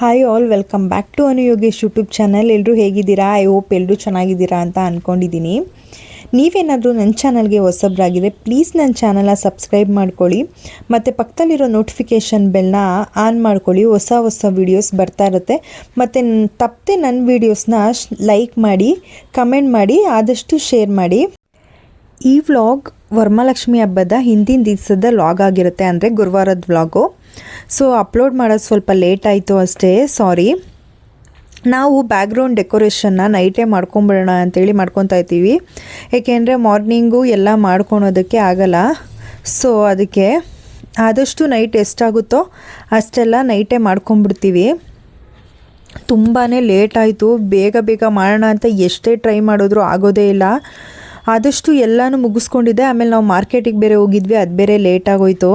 Hi all, welcome back to Anu Yogesh YouTube channel. ಎಲ್ಲರೂ ಹೇಗಿದ್ದೀರಾ? I hope ಎಲ್ಲರೂ ಚೆನ್ನಾಗಿದ್ದೀರಾ ಅಂತ ಅಂದ್ಕೊಂಡಿದ್ದೀನಿ. ನೀವೇನಾದರೂ ನನ್ನ ಚಾನಲ್ಗೆ ಹೊಸಬ್ರಾಗಿದೆ ಪ್ಲೀಸ್ ನನ್ನ ಚಾನಲ್ನ ಸಬ್ಸ್ಕ್ರೈಬ್ ಮಾಡ್ಕೊಳ್ಳಿ ಮತ್ತು ಪಕ್ಕದಲ್ಲಿರೋ ನೋಟಿಫಿಕೇಷನ್ ಬೆಲ್ನ ಆನ್ ಮಾಡ್ಕೊಳ್ಳಿ. ಹೊಸ ವೀಡಿಯೋಸ್ ಬರ್ತಾ ಇರುತ್ತೆ. ಮತ್ತು ತಪ್ಪದೆ ನನ್ನ ವೀಡಿಯೋಸ್ನ ಲೈಕ್ ಮಾಡಿ, ಕಮೆಂಟ್ ಮಾಡಿ, ಆದಷ್ಟು ಶೇರ್ ಮಾಡಿ. ಈ ವ್ಲಾಗ್ ವರಮಹಾಲಕ್ಷ್ಮಿ ಹಬ್ಬದ ಹಿಂದಿನ ದಿವಸದ ವ್ಲಾಗ್ ಆಗಿರುತ್ತೆ, ಅಂದರೆ ಗುರುವಾರದ ವ್ಲಾಗು. ಸೊ ಅಪ್ಲೋಡ್ ಮಾಡೋದು ಸ್ವಲ್ಪ ಲೇಟ್ ಆಯಿತು ಅಷ್ಟೇ, ಸಾರಿ. ನಾವು ಬ್ಯಾಕ್ಗ್ರೌಂಡ್ ಡೆಕೋರೇಷನ್ನ ನೈಟೇ ಮಾಡ್ಕೊಂಬಿಡೋಣ ಅಂಥೇಳಿ ಮಾಡ್ಕೊತಾ ಇದ್ದೀವಿ. ಏಕೆಂದರೆ ಮಾರ್ನಿಂಗು ಎಲ್ಲ ಮಾಡ್ಕೊಳೋದಕ್ಕೆ ಆಗಲ್ಲ. ಸೊ ಅದಕ್ಕೆ ಆದಷ್ಟು ನೈಟ್ ಎಷ್ಟಾಗುತ್ತೋ ಅಷ್ಟೆಲ್ಲ ನೈಟೇ ಮಾಡ್ಕೊಂಬಿಡ್ತೀವಿ. ತುಂಬಾ ಲೇಟ್ ಆಯಿತು. ಬೇಗ ಮಾಡೋಣ ಅಂತ ಎಷ್ಟೇ ಟ್ರೈ ಮಾಡಿದ್ರೂ ಆಗೋದೇ ಇಲ್ಲ. ಆದಷ್ಟು ಎಲ್ಲನೂ ಮುಗಿಸ್ಕೊಂಡಿದ್ದೆ. ಆಮೇಲೆ ನಾವು ಮಾರ್ಕೆಟಿಗೆ ಬೇರೆ ಹೋಗಿದ್ವಿ, ಅದು ಬೇರೆ ಲೇಟಾಗೋಯ್ತು.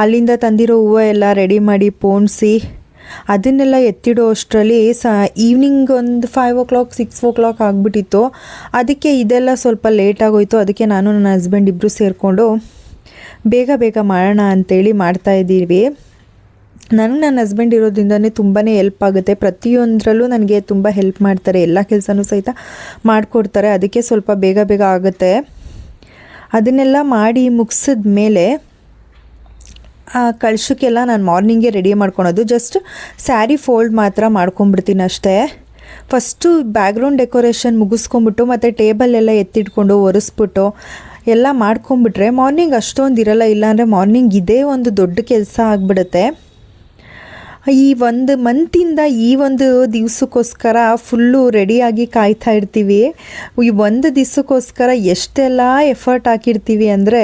ಅಲ್ಲಿಂದ ತಂದಿರೋ ಹೂವು ಎಲ್ಲ ರೆಡಿ ಮಾಡಿ ಪೋಣಿಸಿ ಅದನ್ನೆಲ್ಲ ಎತ್ತಿಡೋ ಅಷ್ಟರಲ್ಲಿ ಈವ್ನಿಂಗ್ ಒಂದು 5 o'clock 6 o'clock ಆಗಿಬಿಟ್ಟಿತ್ತು. ಅದಕ್ಕೆ ಇದೆಲ್ಲ ಸ್ವಲ್ಪ ಲೇಟಾಗೋಯ್ತು. ಅದಕ್ಕೆ ನಾನು ನನ್ನ ಹಸ್ಬೆಂಡ್ ಇಬ್ಬರು ಸೇರಿಕೊಂಡು ಬೇಗ ಮಾಡೋಣ ಅಂಥೇಳಿ ಮಾಡ್ತಾಯಿದ್ದೀವಿ. ನನಗೆ ನನ್ನ ಹಸ್ಬೆಂಡ್ ಇರೋದ್ರಿಂದನೇ ತುಂಬಾ ಹೆಲ್ಪ್ ಆಗುತ್ತೆ. ಪ್ರತಿಯೊಂದರಲ್ಲೂ ನನಗೆ ತುಂಬ ಹೆಲ್ಪ್ ಮಾಡ್ತಾರೆ, ಎಲ್ಲ ಕೆಲಸನೂ ಸಹಿತ ಮಾಡಿಕೊಡ್ತಾರೆ. ಅದಕ್ಕೆ ಸ್ವಲ್ಪ ಬೇಗ ಆಗುತ್ತೆ. ಅದನ್ನೆಲ್ಲ ಮಾಡಿ ಮುಗಿಸಿದ ಮೇಲೆ ಕಳ್ಸೋಕ್ಕೆಲ್ಲ ನಾನು ಮಾರ್ನಿಂಗೇ ರೆಡಿ ಮಾಡ್ಕೊಳೋದು. ಜಸ್ಟ್ ಸ್ಯಾರಿ ಫೋಲ್ಡ್ ಮಾತ್ರ ಮಾಡ್ಕೊಂಬಿಡ್ತೀನಿ ಅಷ್ಟೇ. ಫಸ್ಟು ಬ್ಯಾಕ್ಗ್ರೌಂಡ್ ಡೆಕೋರೇಷನ್ ಮುಗಿಸ್ಕೊಂಬಿಟ್ಟು ಮತ್ತು ಟೇಬಲೆಲ್ಲ ಎತ್ತಿಟ್ಕೊಂಡು ಒರೆಸ್ಬಿಟ್ಟು ಎಲ್ಲ ಮಾಡ್ಕೊಂಬಿಟ್ರೆ ಮಾರ್ನಿಂಗ್ ಅಷ್ಟೊಂದು ಇರಲ್ಲ. ಇಲ್ಲಾಂದರೆ ಮಾರ್ನಿಂಗ್ ಇದೇ ಒಂದು ದೊಡ್ಡ ಕೆಲಸ ಆಗಿಬಿಡುತ್ತೆ. ಈ ಒಂದು ಮಂತಿಂದ ಈ ಒಂದು ದಿವಸಕ್ಕೋಸ್ಕರ ಫುಲ್ಲು ರೆಡಿಯಾಗಿ ಕಾಯ್ತಾ ಇರ್ತೀವಿ. ಈ ಒಂದು ದಿವಸಕ್ಕೋಸ್ಕರ ಎಷ್ಟೆಲ್ಲ ಎಫರ್ಟ್ ಹಾಕಿರ್ತೀವಿ ಅಂದರೆ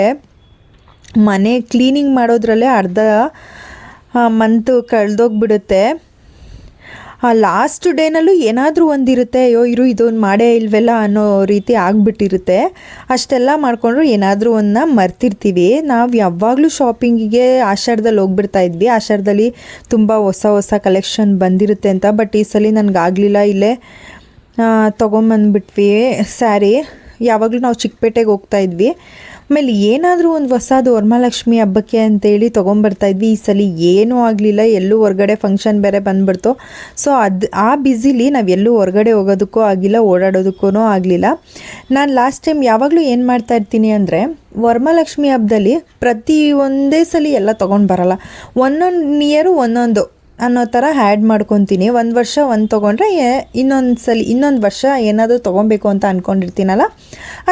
ಮನೆ ಕ್ಲೀನಿಂಗ್ ಮಾಡೋದ್ರಲ್ಲೇ ಅರ್ಧ ಮಂತು ಕಳೆದೋಗ್ಬಿಡುತ್ತೆ. ಲಾಸ್ಟ್ ಡೇನಲ್ಲೂ ಏನಾದರೂ ಒಂದಿರುತ್ತೆ, ಅಯ್ಯೋ ಇದೊಂದು ಮಾಡೇ ಇಲ್ವೆಲ್ಲ ಅನ್ನೋ ರೀತಿ ಆಗಿಬಿಟ್ಟಿರುತ್ತೆ. ಅಷ್ಟೆಲ್ಲ ಮಾಡಿಕೊಂಡ್ರು ಏನಾದರೂ ಒಂದನ್ನ ಮರ್ತಿರ್ತೀವಿ. ನಾವು ಯಾವಾಗಲೂ ಶಾಪಿಂಗಿಗೆ ಆಷಾಢದಲ್ಲಿ ಹೋಗ್ಬಿಡ್ತಾ ಇದ್ವಿ. ಆಷಾಢದಲ್ಲಿ ತುಂಬ ಹೊಸ ಕಲೆಕ್ಷನ್ ಬಂದಿರುತ್ತೆ ಅಂತ. ಬಟ್ ಈ ಸಲ ನನಗಾಗಲಿಲ್ಲ. ಇಲ್ಲೇ ತೊಗೊಂಬಂದ್ಬಿಟ್ವಿ ಸ್ಯಾರಿ. ಯಾವಾಗಲೂ ನಾವು ಚಿಕ್ಕಪೇಟೆಗೆ ಹೋಗ್ತಾಯಿದ್ವಿ. ಆಮೇಲೆ ಏನಾದರೂ ಒಂದು ಹೊಸದು ವರಮಹಾಲಕ್ಷ್ಮಿ ಹಬ್ಬಕ್ಕೆ ಅಂತೇಳಿ ತೊಗೊಂಬರ್ತಾಯಿದ್ವಿ. ಈ ಸಲ ಏನೂ ಆಗಲಿಲ್ಲ. ಎಲ್ಲೂ ಹೊರಗಡೆ ಫಂಕ್ಷನ್ ಬೇರೆ ಬಂದುಬಿಡ್ತು. ಸೊ ಆ ಬ್ಯುಸಿಲಿ ನಾವು ಎಲ್ಲೂ ಹೊರಗಡೆ ಹೋಗೋದಕ್ಕೂ ಆಗಿಲ್ಲ, ಓಡಾಡೋದಕ್ಕೂ ಆಗಲಿಲ್ಲ. ನಾನು ಲಾಸ್ಟ್ ಟೈಮ್ ಯಾವಾಗಲೂ ಏನು ಮಾಡ್ತಾಯಿರ್ತೀನಿ ಅಂದರೆ ವರಮಹಾಲಕ್ಷ್ಮಿ ಹಬ್ಬದಲ್ಲಿ ಪ್ರತಿ ಒಂದೇ ಸಲ ಎಲ್ಲ ತೊಗೊಂಡು ಬರೋಲ್ಲ, ಒಂದೊಂದು ಇಯರು ಒಂದೊಂದು ಅನ್ನೋ ಥರ ಹ್ಯಾಡ್ ಮಾಡ್ಕೊತೀನಿ. ಒಂದು ವರ್ಷ ಒಂದು ತೊಗೊಂಡ್ರೆ ಇನ್ನೊಂದು ವರ್ಷ ಏನಾದರೂ ತೊಗೊಬೇಕು ಅಂತ ಅಂದ್ಕೊಂಡಿರ್ತೀನಲ್ಲ,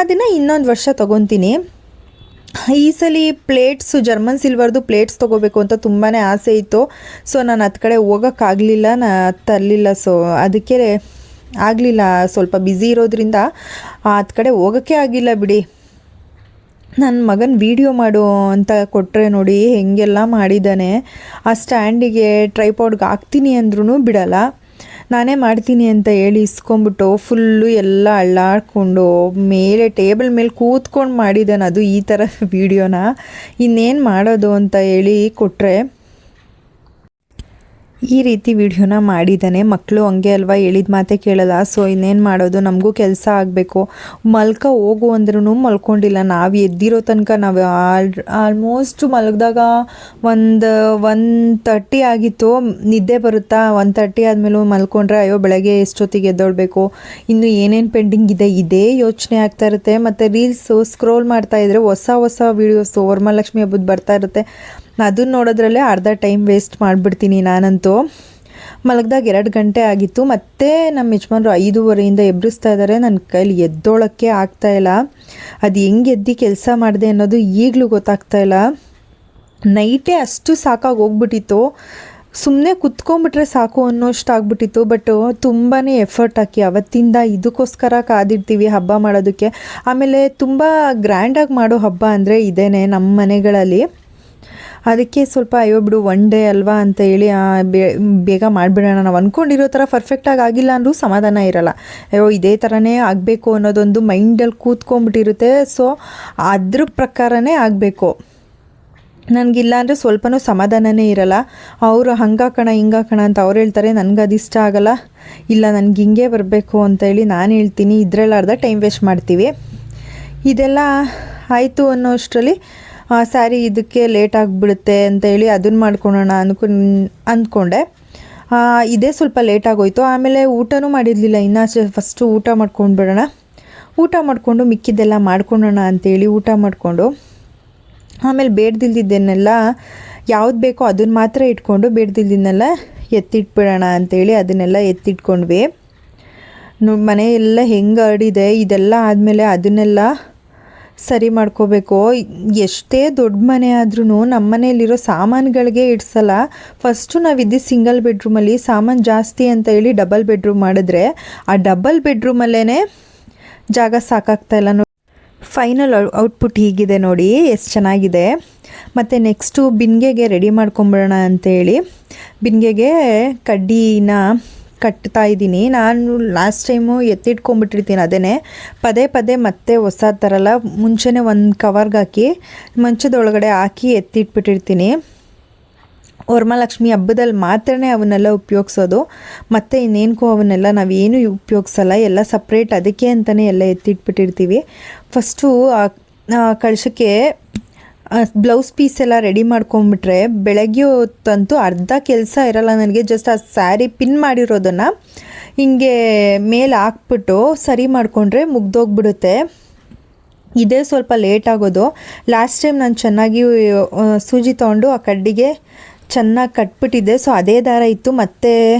ಅದನ್ನು ಇನ್ನೊಂದು ವರ್ಷ ತೊಗೊತೀನಿ. ಈ ಸಲ ಪ್ಲೇಟ್ಸು ಜರ್ಮನ್ ಸಿಲ್ವರ್ದು ಪ್ಲೇಟ್ಸ್ ತೊಗೋಬೇಕು ಅಂತ ತುಂಬಾ ಆಸೆ ಇತ್ತು. ಸೊ ನಾನು ಹತ್ತು ಕಡೆ ಹೋಗೋಕ್ಕಾಗಲಿಲ್ಲ, ತರಲಿಲ್ಲ. ಸೊ ಅದಕ್ಕೆ ಆಗಲಿಲ್ಲ. ಸ್ವಲ್ಪ ಬ್ಯುಸಿ ಇರೋದ್ರಿಂದ ಹತ್ತು ಕಡೆ ಹೋಗೋಕ್ಕೆ ಆಗಿಲ್ಲ ಬಿಡಿ. ನನ್ನ ಮಗನ ವೀಡಿಯೋ ಮಾಡು ಅಂತ ಕೊಟ್ಟರೆ ನೋಡಿ ಹೆಂಗೆಲ್ಲ ಮಾಡಿದ್ದಾನೆ. ಆ ಸ್ಟ್ಯಾಂಡಿಗೆ ಟ್ರೈಪಾಡ್ಗೆ ಹಾಕ್ತೀನಿ ಅಂದ್ರೂ ಬಿಡಲ್ಲ. ನಾನೇ ಮಾಡ್ತೀನಿ ಅಂತ ಹೇಳಿ ಇಸ್ಕೊಂಬಿಟ್ಟು ಫುಲ್ಲು ಎಲ್ಲ ಅಳ್ಳಾಡ್ಕೊಂಡು ಮೇಲೆ ಟೇಬಲ್ ಮೇಲೆ ಕೂತ್ಕೊಂಡು ಮಾಡಿದ್ದಾನೆ. ಅದು ಈ ಥರ ವೀಡಿಯೋನ ಇನ್ನೇನು ಮಾಡೋದು ಅಂತ ಹೇಳಿ ಕೊಟ್ಟರೆ ಈ ರೀತಿ ವಿಡಿಯೋನ ಮಾಡಿದ್ದಾನೆ. ಮಕ್ಕಳು ಹಂಗೆ ಅಲ್ವಾ, ಹೇಳಿದ ಮಾತೇ ಕೇಳಲ್ಲ. ಸೊ ಇನ್ನೇನು ಮಾಡೋದು, ನಮಗೂ ಕೆಲಸ ಆಗಬೇಕು. ಹೋಗು ಅಂದ್ರೂ ಮಲ್ಕೊಂಡಿಲ್ಲ. ನಾವು ಎದ್ದಿರೋ ತನಕ ನಾವು ಆಲ್ಮೋಸ್ಟ್ ಮಲಗಿದಾಗ 1:30 ಆಗಿತ್ತು. ನಿದ್ದೆ ಬರುತ್ತಾ 1:30 ಆದಮೇಲೂ ಮಲ್ಕೊಂಡ್ರೆ ಅಯ್ಯೋ ಬೆಳಗ್ಗೆ ಎಷ್ಟೊತ್ತಿಗೆ ಎದ್ದೊಳ್ಬೇಕು, ಇನ್ನು ಏನೇನು ಪೆಂಡಿಂಗ್ ಇದೆ ಇದೇ ಯೋಚನೆ ಆಗ್ತಾ ಇರುತ್ತೆ. ಮತ್ತು ರೀಲ್ಸು ಸ್ಕ್ರೋಲ್ ಮಾಡ್ತಾಯಿದ್ರೆ ಹೊಸ ವೀಡಿಯೋಸು ವರಮಹಾಲಕ್ಷ್ಮಿ ಹಬ್ಬದ ಬರ್ತಾ ಇರುತ್ತೆ. ಅದನ್ನು ನೋಡೋದ್ರಲ್ಲೇ ಅರ್ಧ ಟೈಮ್ ವೇಸ್ಟ್ ಮಾಡಿಬಿಡ್ತೀನಿ ನಾನಂತೂ. ಮಲಗಿದಾಗ 2 ಗಂಟೆ ಆಗಿತ್ತು. ಮತ್ತು ನಮ್ಮ ಯಜಮಾನ್ರು 5:30 ಎಬ್ಬರಿಸ್ತಾ ಇದ್ದಾರೆ. ನನ್ನ ಕೈಲಿ ಎದ್ದೋಳಕ್ಕೆ ಆಗ್ತಾಯಿಲ್ಲ. ಅದು ಹೆಂಗೆ ಎದ್ದು ಕೆಲಸ ಮಾಡಿದೆ ಅನ್ನೋದು ಈಗಲೂ ಗೊತ್ತಾಗ್ತಾಯಿಲ್ಲ. ನೈಟೇ ಅಷ್ಟು ಸಾಕಾಗಿ ಹೋಗ್ಬಿಟ್ಟಿತ್ತು. ಸುಮ್ಮನೆ ಕುತ್ಕೊಂಡ್ಬಿಟ್ರೆ ಸಾಕು ಅನ್ನೋಷ್ಟು ಆಗ್ಬಿಟ್ಟಿತ್ತು. ಬಟ್ ತುಂಬಾ ಎಫರ್ಟ್ ಹಾಕಿ ಅವತ್ತಿಂದ ಇದಕ್ಕೋಸ್ಕರ ಕಾದಿರ್ತೀವಿ ಹಬ್ಬ ಮಾಡೋದಕ್ಕೆ. ಆಮೇಲೆ ತುಂಬ ಗ್ರ್ಯಾಂಡಾಗಿ ಮಾಡೋ ಹಬ್ಬ ಅಂದರೆ ಇದೇನೆ ನಮ್ಮ ಮನೆಗಳಲ್ಲಿ. ಅದಕ್ಕೆ ಸ್ವಲ್ಪ ಅಯ್ಯೋ ಬಿಡು ಒನ್ ಡೇ ಅಲ್ವಾ ಅಂತ ಹೇಳಿ ಬೇಗ ಮಾಡಿಬಿಡೋಣ. ನಾವು ಅಂದ್ಕೊಂಡಿರೋ ಥರ ಪರ್ಫೆಕ್ಟಾಗಿ ಆಗಿಲ್ಲ ಅಂದರೂ ಸಮಾಧಾನ ಇರಲ್ಲ. ಅಯ್ಯೋ ಇದೇ ಥರನೇ ಆಗಬೇಕು ಅನ್ನೋದೊಂದು ಮೈಂಡಲ್ಲಿ ಕೂತ್ಕೊಂಡ್ಬಿಟ್ಟಿರುತ್ತೆ. ಸೊ ಅದ್ರ ಪ್ರಕಾರನೇ ಆಗಬೇಕು. ನನಗಿಲ್ಲ ಅಂದರೆ ಸ್ವಲ್ಪನೂ ಸಮಾಧಾನನೇ ಇರಲ್ಲ. ಅವರು ಹಂಗಾಕಣ ಹಿಂಗಾಕಣ ಅಂತ ಅವ್ರು ಹೇಳ್ತಾರೆ, ನನಗೆ ಅದು ಇಷ್ಟ ಆಗಲ್ಲ. ಇಲ್ಲ ನನಗೆ ಹಿಂಗೆ ಬರಬೇಕು ಅಂತೇಳಿ ನಾನು ಹೇಳ್ತೀನಿ. ಇದರಲ್ಲಿ ಅರ್ಧ ಟೈಮ್ ವೇಸ್ಟ್ ಮಾಡ್ತೀವಿ. ಇದೆಲ್ಲ ಆಯಿತು ಅನ್ನೋ ಅಷ್ಟರಲ್ಲಿ ಸ್ಯಾರಿ ಇದಕ್ಕೆ ಲೇಟ್ ಆಗಿಬಿಡುತ್ತೆ ಅಂತ ಹೇಳಿ ಅದನ್ನು ಮಾಡ್ಕೊಳ್ಳೋಣ ಅಂದ್ಕೊಂಡೆ. ಇದೇ ಸ್ವಲ್ಪ ಲೇಟ್ ಆಗೋಯ್ತು. ಆಮೇಲೆ ಊಟನೂ ಮಾಡಿರಲಿಲ್ಲ, ಇನ್ನು ಫಸ್ಟು ಊಟ ಮಾಡ್ಕೊಂಡು ಬಿಡೋಣ, ಊಟ ಮಾಡಿಕೊಂಡು ಮಿಕ್ಕಿದ್ದೆಲ್ಲ ಮಾಡ್ಕೊಳ್ಳೋಣ ಅಂಥೇಳಿ ಊಟ ಮಾಡಿಕೊಂಡು ಆಮೇಲೆ ಬೇಡ್ದಿಲ್ದಿದ್ದನ್ನೆಲ್ಲ ಯಾವ್ದು ಬೇಕೋ ಅದನ್ನು ಮಾತ್ರ ಇಟ್ಕೊಂಡು ಬೇಡ್ದಿಲ್ದಿದ್ದನ್ನೆಲ್ಲ ಎತ್ತಿಟ್ಬಿಡೋಣ ಅಂಥೇಳಿ ಅದನ್ನೆಲ್ಲ ಎತ್ತಿಟ್ಕೊಂಡ್ವಿ. ಮನೆ ಎಲ್ಲ ಹೆಂಗೆ ಹರಡಿದೆ, ಇದೆಲ್ಲ ಆದಮೇಲೆ ಅದನ್ನೆಲ್ಲ ಸರಿ ಮಾಡ್ಕೋಬೇಕು. ಎಷ್ಟೇ ದೊಡ್ಡ ಮನೆ ಆದ್ರೂ ನಮ್ಮ ಮನೆಯಲ್ಲಿರೋ ಸಾಮಾನುಗಳಿಗೆ ಇಡ್ಸಲ್ಲ. ಫಸ್ಟು ನಾವಿದ್ದು ಸಿಂಗಲ್ ಬೆಡ್ರೂಮಲ್ಲಿ ಸಾಮಾನು ಜಾಸ್ತಿ ಅಂತ ಹೇಳಿ ಡಬಲ್ ಬೆಡ್ರೂಮ್ ಮಾಡಿದ್ರೆ ಆ ಡಬಲ್ ಬೆಡ್ರೂಮಲ್ಲೇ ಜಾಗ ಸಾಕಾಗ್ತಾಯಿಲ್ಲ ನೋಡಿ. ಫೈನಲ್ ಔಟ್ಪುಟ್ ಹೀಗಿದೆ ನೋಡಿ, ಎಷ್ಟು ಚೆನ್ನಾಗಿದೆ. ಮತ್ತು ನೆಕ್ಸ್ಟು ಬಿನ್ಗೆಗೆ ರೆಡಿ ಮಾಡ್ಕೊಂಬಿಡೋಣ ಅಂಥೇಳಿ ಬಿನ್ಗೆಗೆ ಕಡ್ಡಿನ ಕಟ್ತಾ ಇದ್ದೀನಿ. ನಾನು ಲಾಸ್ಟ್ ಟೈಮು ಎತ್ತಿಟ್ಕೊಂಬಿಟ್ಟಿರ್ತೀನಿ, ಅದೇ ಪದೇ ಪದೇ ಮತ್ತೆ ಹೊಸ ಥರಲ್ಲ ಮುಂಚೆನೇ ಒಂದು ಕವರ್ಗೆ ಹಾಕಿ ಮಂಚದೊಳಗಡೆ ಹಾಕಿ ಎತ್ತಿಟ್ಬಿಟ್ಟಿರ್ತೀನಿ. ವರಮಹಾಲಕ್ಷ್ಮಿ ಹಬ್ಬದಲ್ಲಿ ಮಾತ್ರ ಅವನ್ನೆಲ್ಲ ಉಪಯೋಗಿಸೋದು, ಮತ್ತು ಇನ್ನೇನಕ್ಕೂ ಅವನ್ನೆಲ್ಲ ನಾವೇನು ಉಪಯೋಗಿಸಲ್ಲ, ಎಲ್ಲ ಸಪ್ರೇಟ್ ಅದಕ್ಕೆ ಅಂತಲೇ ಎಲ್ಲ ಎತ್ತಿಟ್ಬಿಟ್ಟಿರ್ತೀವಿ. ಫಸ್ಟು ಕಳಶಕ್ಕೆ ಬ್ಲೌಸ್ ಪೀಸ್ ಎಲ್ಲ ರೆಡಿ ಮಾಡ್ಕೊಂಬಿಟ್ರೆ ಬೆಳಗ್ಗೆ ಹೊತ್ತಂತೂ ಅರ್ಧ ಕೆಲಸ ಇರಲ್ಲ ನನಗೆ. ಜಸ್ಟ್ ಆ ಸ್ಯಾರಿ ಪಿನ್ ಮಾಡಿರೋದನ್ನು ಹಿಂಗೆ ಮೇಲೆ ಹಾಕ್ಬಿಟ್ಟು ಸರಿ ಮಾಡಿಕೊಂಡ್ರೆ ಮುಗ್ದೋಗ್ಬಿಡುತ್ತೆ. ಇದೇ ಸ್ವಲ್ಪ ಲೇಟ್ ಆಗೋದು. ಲಾಸ್ಟ್ ಟೈಮ್ ನಾನು ಚೆನ್ನಾಗಿ ಸೂಜಿ ತೊಗೊಂಡು ಆ ಕಡ್ಡಿಗೆ ಚೆನ್ನಾಗಿ ಕಟ್ಬಿಟ್ಟಿದ್ದೆ. ಸೊ ಅದೇ ದಾರ ಇತ್ತು, ಮತ್ತೆ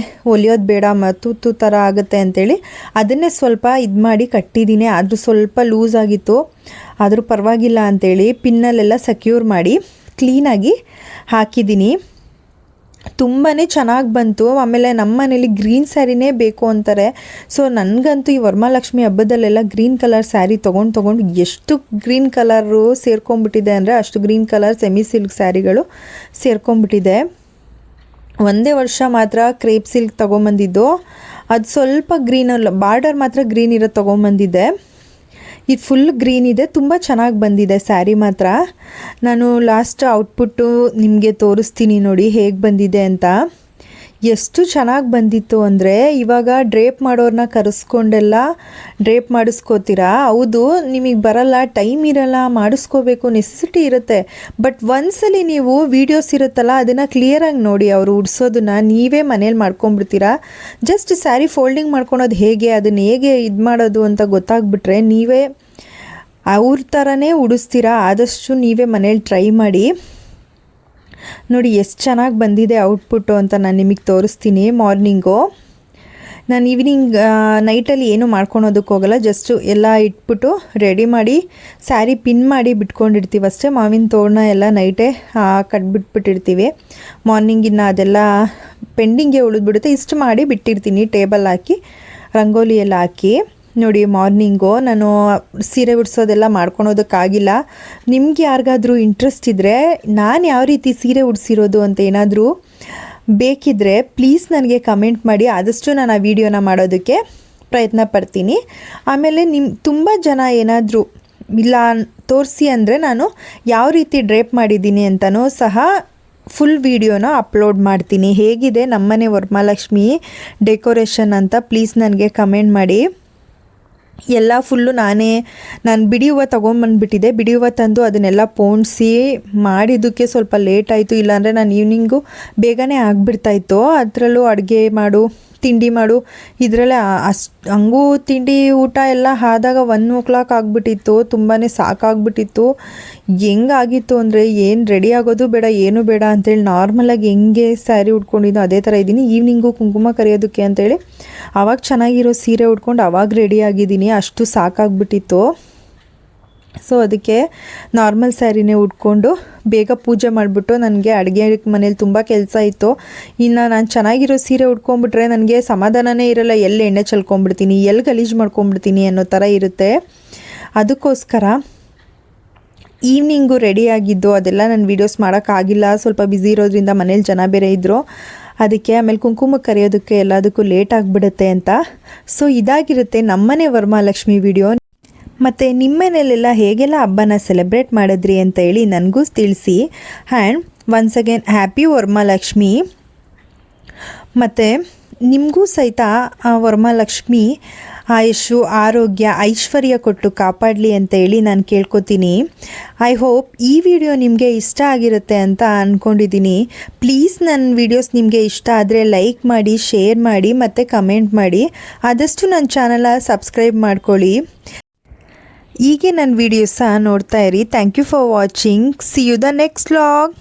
ಹೊಲಿಯೋದು ಬೇಡ ತೂತು ಥರ ಆಗುತ್ತೆ ಅಂಥೇಳಿ ಅದನ್ನೇ ಸ್ವಲ್ಪ ಇದು ಮಾಡಿ ಕಟ್ಟಿದ್ದೀನಿ. ಆದರೂ ಸ್ವಲ್ಪ ಲೂಸ್ ಆಗಿತ್ತು, ಆದರೂ ಪರವಾಗಿಲ್ಲ ಅಂಥೇಳಿ ಪಿನ್ನಲ್ಲೆಲ್ಲ ಸೆಕ್ಯೂರ್ ಮಾಡಿ ಕ್ಲೀನಾಗಿ ಹಾಕಿದ್ದೀನಿ. ತುಂಬಾ ಚೆನ್ನಾಗಿ ಬಂತು. ಆಮೇಲೆ ನಮ್ಮ ಮನೇಲಿ ಗ್ರೀನ್ ಸ್ಯಾರಿನೇ ಬೇಕು ಅಂತಾರೆ. ಸೊ ನನಗಂತೂ ಈ ವರಮಹಾಲಕ್ಷ್ಮಿ ಹಬ್ಬದಲ್ಲೆಲ್ಲ ಗ್ರೀನ್ ಕಲರ್ ಸ್ಯಾರಿ ತೊಗೊಂಡು ಎಷ್ಟು ಗ್ರೀನ್ ಕಲರು ಸೇರ್ಕೊಂಡ್ಬಿಟ್ಟಿದೆ ಅಂದರೆ ಅಷ್ಟು ಗ್ರೀನ್ ಕಲರ್ ಸೆಮಿ ಸಿಲ್ಕ್ ಸ್ಯಾರಿಗಳು ಸೇರ್ಕೊಂಡ್ಬಿಟ್ಟಿದೆ. ಒಂದೇ ವರ್ಷ ಮಾತ್ರ ಕ್ರೇಪ್ ಸಿಲ್ಕ್ ತೊಗೊಂಬಂದಿದ್ದು, ಅದು ಸ್ವಲ್ಪ ಗ್ರೀನಲ್ಲ, ಬಾರ್ಡರ್ ಮಾತ್ರ ಗ್ರೀನ್ ಇರೋದು ತೊಗೊಂಬಂದಿದ್ದೆ. ಇದು ಫುಲ್ ಗ್ರೀನ್ ಇದೆ, ತುಂಬ ಚೆನ್ನಾಗಿ ಬಂದಿದೆ ಸ್ಯಾರಿ ಮಾತ್ರ. ನಾನು ಲಾಸ್ಟ್ ಔಟ್ಪುಟ್ಟು ನಿಮಗೆ ತೋರಿಸ್ತೀನಿ ನೋಡಿ ಹೇಗೆ ಬಂದಿದೆ ಅಂತ. ಎಷ್ಟು ಚೆನ್ನಾಗಿ ಬಂದಿತ್ತು ಅಂದರೆ, ಇವಾಗ ಡ್ರೇಪ್ ಮಾಡೋರನ್ನ ಕರೆಸ್ಕೊಂಡೆಲ್ಲ ಡ್ರೇಪ್ ಮಾಡಿಸ್ಕೋತೀರಾ. ಹೌದು, ನಿಮಗೆ ಬರಲ್ಲ, ಟೈಮ್ ಇರಲ್ಲ, ಮಾಡಿಸ್ಕೋಬೇಕು, ನೆಸೆಸಿಟಿ ಇರುತ್ತೆ. ಬಟ್ ಒಂದ್ಸಲಿ ನೀವು ವೀಡಿಯೋಸ್ ಇರುತ್ತಲ್ಲ ಅದನ್ನು ಕ್ಲಿಯರಾಗಿ ನೋಡಿ, ಅವರು ಉಡ್ಸೋದನ್ನ ನೀವೇ ಮನೇಲಿ ಮಾಡ್ಕೊಂಬಿಡ್ತೀರಾ. ಜಸ್ಟ್ ಸ್ಯಾರಿ ಫೋಲ್ಡಿಂಗ್ ಮಾಡ್ಕೊಳೋದು ಹೇಗೆ, ಅದನ್ನು ಹೇಗೆ ಇದು ಮಾಡೋದು ಅಂತ ಗೊತ್ತಾಗ್ಬಿಟ್ರೆ ನೀವೇ ಅವ್ರ ಥರನೇ ಉಡಿಸ್ತೀರಾ. ಆದಷ್ಟು ನೀವೇ ಮನೇಲಿ ಟ್ರೈ ಮಾಡಿ ನೋಡಿ ಎಷ್ಟು ಚೆನ್ನಾಗಿ ಬಂದಿದೆ ಔಟ್ಪುಟ್ಟು ಅಂತ ನಾನು ನಿಮಗೆ ತೋರಿಸ್ತೀನಿ. ಮಾರ್ನಿಂಗು ನಾನು ಈವ್ನಿಂಗ್ ನೈಟಲ್ಲಿ ಏನೂ ಮಾಡ್ಕೊಳೋದಕ್ಕೆ ಹೋಗಲ್ಲ, ಜಸ್ಟು ಎಲ್ಲ ಇಟ್ಬಿಟ್ಟು ರೆಡಿ ಮಾಡಿ ಸ್ಯಾರಿ ಪಿನ್ ಮಾಡಿ ಬಿಟ್ಕೊಂಡಿರ್ತೀವಿ ಅಷ್ಟೇ. ಮಾವಿನ ತೋರಣ ಎಲ್ಲ ನೈಟೇ ಕಟ್ಬಿಟ್ಬಿಟ್ಟಿರ್ತೀವಿ. ಮಾರ್ನಿಂಗಿನ್ನು ಅದೆಲ್ಲ ಪೆಂಡಿಂಗೆ ಉಳಿದ್ಬಿಡುತ್ತೆ. ಇಷ್ಟು ಮಾಡಿ ಬಿಟ್ಟಿರ್ತೀನಿ, ಟೇಬಲ್ ಹಾಕಿ ರಂಗೋಲಿ ಎಲ್ಲ ಹಾಕಿ. ನೋಡಿ ಮಾರ್ನಿಂಗು ನಾನು ಸೀರೆ ಉಡ್ಸೋದೆಲ್ಲ ಮಾಡ್ಕೊಳೋದಕ್ಕಾಗಿಲ್ಲ. ನಿಮ್ಗೆ ಯಾರಿಗಾದ್ರೂ ಇಂಟ್ರೆಸ್ಟ್ ಇದ್ದರೆ ನಾನು ಯಾವ ರೀತಿ ಸೀರೆ ಉಡ್ಸಿರೋದು ಅಂತ ಏನಾದರೂ ಬೇಕಿದ್ದರೆ ಪ್ಲೀಸ್ ನನಗೆ ಕಮೆಂಟ್ ಮಾಡಿ, ಆದಷ್ಟು ನಾನು ಆ ವಿಡಿಯೋನ ಮಾಡೋದಕ್ಕೆ ಪ್ರಯತ್ನ ಪಡ್ತೀನಿ. ಆಮೇಲೆ ತುಂಬ ಜನ ಏನಾದರೂ ಇಲ್ಲ ತೋರಿಸಿ ಅಂದರೆ ನಾನು ಯಾವ ರೀತಿ ಡ್ರೇಪ್ ಮಾಡಿದ್ದೀನಿ ಅಂತಲೂ ಸಹ ಫುಲ್ ವಿಡಿಯೋನ ಅಪ್ಲೋಡ್ ಮಾಡ್ತೀನಿ. ಹೇಗಿದೆ ನಮ್ಮನೆ ವರಮಹಾಲಕ್ಷ್ಮಿ ಡೆಕೋರೇಷನ್ ಅಂತ ಪ್ಲೀಸ್ ನನಗೆ ಕಮೆಂಟ್ ಮಾಡಿ. ಎಲ್ಲ ಫುಲ್ಲು ನಾನು ಬಿಡಿ ಹೂವು ತೊಗೊಂಬಂದ್ಬಿಟ್ಟಿದ್ದೆ. ಬಿಡಿ ಹೂವು ತಂದು ಅದನ್ನೆಲ್ಲ ಪೋಣಿಸಿ ಮಾಡಿದ್ದಕ್ಕೆ ಸ್ವಲ್ಪ ಲೇಟ್ ಆಯಿತು, ಇಲ್ಲಾಂದರೆ ನಾನು ಈವ್ನಿಂಗು ಬೇಗನೆ ಆಗಿಬಿಡ್ತಾಯಿತ್ತು. ಅದರಲ್ಲೂ ಅಡುಗೆ ಮಾಡು, ತಿಂಡಿ ಮಾಡು, ಇದರಲ್ಲೇ ಹಂಗೂ ತಿಂಡಿ ಊಟ ಎಲ್ಲ ಆದಾಗ 1 o'clock ಆಗಿಬಿಟ್ಟಿತ್ತು. ತುಂಬಾ ಸಾಕಾಗ್ಬಿಟ್ಟಿತ್ತು. ಹೆಂಗಾಗಿತ್ತು ಅಂದರೆ ಏನು ರೆಡಿ ಆಗೋದು ಬೇಡ, ಏನು ಬೇಡ ಅಂತೇಳಿ ನಾರ್ಮಲಾಗಿ ಹೆಂಗೆ ಸ್ಯಾರಿ ಉಟ್ಕೊಂಡಿದ್ದು ಅದೇ ಥರ ಇದ್ದೀನಿ. ಈವ್ನಿಂಗು ಕುಂಕುಮ ಕರೆಯೋದಕ್ಕೆ ಅಂತೇಳಿ ಆವಾಗ ಚೆನ್ನಾಗಿರೋ ಸೀರೆ ಉಟ್ಕೊಂಡು ಆವಾಗ ರೆಡಿ ಆಗಿದ್ದೀನಿ, ಅಷ್ಟು ಸಾಕಾಗ್ಬಿಟ್ಟಿತ್ತು. ಸೊ ಅದಕ್ಕೆ ನಾರ್ಮಲ್ ಸ್ಯಾರಿನೇ ಉಟ್ಕೊಂಡು ಬೇಗ ಪೂಜೆ ಮಾಡಿಬಿಟ್ಟು, ನನಗೆ ಅಡುಗೆ ಮನೇಲಿ ತುಂಬ ಕೆಲಸ ಇತ್ತು. ಇನ್ನು ನಾನು ಚೆನ್ನಾಗಿರೋ ಸೀರೆ ಉಟ್ಕೊಂಡ್ಬಿಟ್ರೆ ನನಗೆ ಸಮಾಧಾನನೇ ಇರಲ್ಲ, ಎಲ್ಲಿ ಎಣ್ಣೆ ಚೆಲ್ಕೊಂಡ್ಬಿಡ್ತೀನಿ, ಎಲ್ಲಿ ಗಲೀಜು ಮಾಡ್ಕೊಂಡ್ಬಿಡ್ತೀನಿ ಅನ್ನೋ ಥರ ಇರುತ್ತೆ. ಅದಕ್ಕೋಸ್ಕರ ಈವ್ನಿಂಗು ರೆಡಿಯಾಗಿದ್ದು ಅದೆಲ್ಲ ನಾನು ವೀಡಿಯೋಸ್ ಮಾಡೋಕ್ಕಾಗಿಲ್ಲ, ಸ್ವಲ್ಪ ಬ್ಯುಸಿ ಇರೋದ್ರಿಂದ ಮನೇಲಿ ಜನ ಬೇರೆ ಇದ್ದರು. ಅದಕ್ಕೆ ಆಮೇಲೆ ಕುಂಕುಮ ಕರೆಯೋದಕ್ಕೆ ಎಲ್ಲದಕ್ಕೂ ಲೇಟ್ ಆಗಿಬಿಡುತ್ತೆ ಅಂತ. ಸೊ ಇದಾಗಿರುತ್ತೆ ನಮ್ಮನೆ ವರಮಹಾಲಕ್ಷ್ಮಿ ವಿಡಿಯೋ. ಮತ್ತು ನಿಮ್ಮ ಮನೇಲೆಲ್ಲ ಹೇಗೆಲ್ಲ ಹಬ್ಬನ ಸೆಲೆಬ್ರೇಟ್ ಮಾಡಿದ್ರಿ ಅಂತ ಹೇಳಿ ನನಗೂ ತಿಳಿಸಿ. And once again happy Varamahalakshmi. ಮತ್ತು ನಿಮಗೂ ಸಹಿತ ಆ ವರಮಹಾಲಕ್ಷ್ಮಿ ಆಯುಷು ಆರೋಗ್ಯ ಐಶ್ವರ್ಯ ಕೊಟ್ಟು ಕಾಪಾಡಲಿ ಅಂತ ಹೇಳಿ ನಾನು ಕೇಳ್ಕೊತೀನಿ. ಐ ಹೋಪ್ ಈ ವಿಡಿಯೋ ನಿಮಗೆ ಇಷ್ಟ ಆಗಿರುತ್ತೆ ಅಂತ ಅಂದ್ಕೊಂಡಿದ್ದೀನಿ. ಪ್ಲೀಸ್ ನನ್ನ ವಿಡಿಯೋಸ್ ನಿಮಗೆ ಇಷ್ಟ ಆದರೆ ಲೈಕ್ ಮಾಡಿ, ಶೇರ್ ಮಾಡಿ ಮತ್ತು ಕಮೆಂಟ್ ಮಾಡಿ. ಆದಷ್ಟು ನನ್ನ ಚಾನಲ ಸಬ್ಸ್ಕ್ರೈಬ್ ಮಾಡ್ಕೊಳ್ಳಿ. ಹೀಗೆ ನನ್ನ ವಿಡಿಯೋಸ ನೋಡ್ತಾ ಇರಿ. Thank you for watching. See you the next vlog.